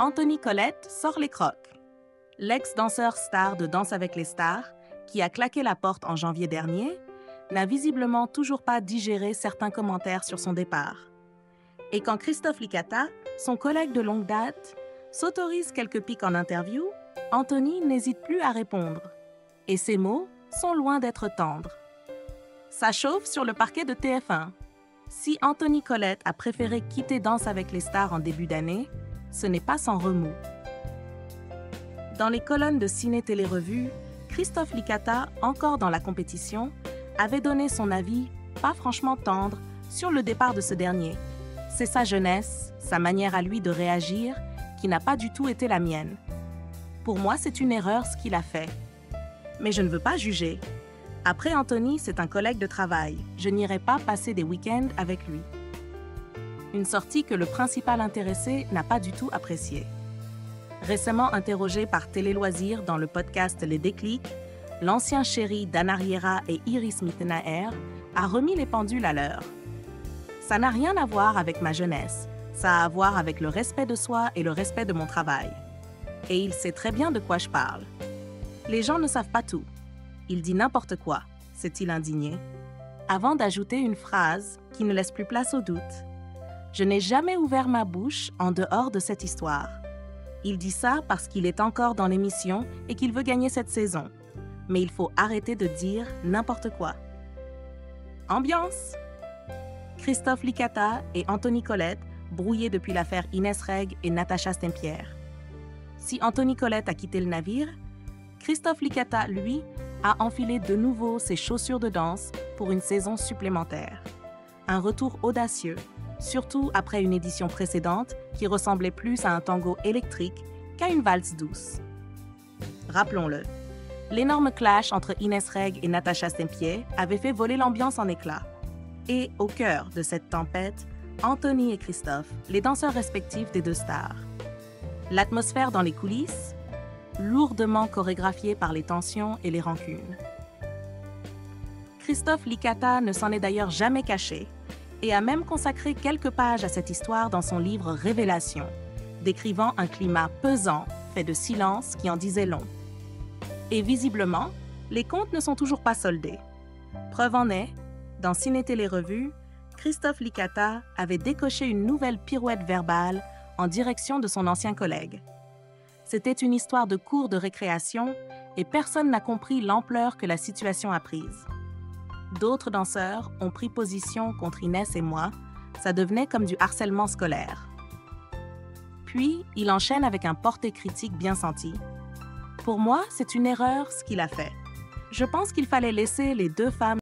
Anthony Collette sort les crocs. L'ex-danseur star de Danse avec les stars, qui a claqué la porte en janvier dernier, n'a visiblement toujours pas digéré certains commentaires sur son départ. Et quand Christophe Licata, son collègue de longue date, s'autorise quelques pics en interview, Anthony n'hésite plus à répondre. Et ses mots sont loin d'être tendres. Ça chauffe sur le parquet de TF1. Si Anthony Collette a préféré quitter Danse avec les stars en début d'année, ce n'est pas sans remous. Dans les colonnes de Ciné-Télé-Revue, Christophe Licata, encore dans la compétition, avait donné son avis, pas franchement tendre, sur le départ de ce dernier. C'est sa jeunesse, sa manière à lui de réagir, qui n'a pas du tout été la mienne. Pour moi, c'est une erreur ce qu'il a fait. Mais je ne veux pas juger. Après Anthony, c'est un collègue de travail. Je n'irai pas passer des week-ends avec lui. Une sortie que le principal intéressé n'a pas du tout appréciée. Récemment interrogé par Télé Loisirs dans le podcast Les Déclics, l'ancien chéri d'Anna Riera et Iris Mittenaer a remis les pendules à l'heure. Ça n'a rien à voir avec ma jeunesse. Ça a à voir avec le respect de soi et le respect de mon travail. Et il sait très bien de quoi je parle. Les gens ne savent pas tout. Il dit n'importe quoi, s'est-il indigné, avant d'ajouter une phrase qui ne laisse plus place au doute. Je n'ai jamais ouvert ma bouche en dehors de cette histoire. Il dit ça parce qu'il est encore dans l'émission et qu'il veut gagner cette saison. Mais il faut arrêter de dire n'importe quoi. Ambiance! Christophe Licata et Anthony Collette brouillés depuis l'affaire Inès Reg et Natacha Saint-Pierre. Si Anthony Collette a quitté le navire, Christophe Licata, lui, a enfilé de nouveau ses chaussures de danse pour une saison supplémentaire. Un retour audacieux, surtout après une édition précédente qui ressemblait plus à un tango électrique qu'à une valse douce. Rappelons-le, l'énorme clash entre Inès Reg et Natacha Saint-Pierre avait fait voler l'ambiance en éclats. Et au cœur de cette tempête, Anthony et Christophe, les danseurs respectifs des deux stars. L'atmosphère dans les coulisses, lourdement chorégraphiée par les tensions et les rancunes. Christophe Licata ne s'en est d'ailleurs jamais caché et a même consacré quelques pages à cette histoire dans son livre Révélation, décrivant un climat pesant, fait de silence qui en disait long. Et visiblement, les comptes ne sont toujours pas soldés. Preuve en est, dans Ciné-Télé-Revue, Christophe Licata avait décoché une nouvelle pirouette verbale en direction de son ancien collègue. C'était une histoire de cours de récréation et personne n'a compris l'ampleur que la situation a prise. D'autres danseurs ont pris position contre Inès et moi, ça devenait comme du harcèlement scolaire. Puis, il enchaîne avec un porté critique bien senti. Pour moi, c'est une erreur ce qu'il a fait. Je pense qu'il fallait laisser les deux femmes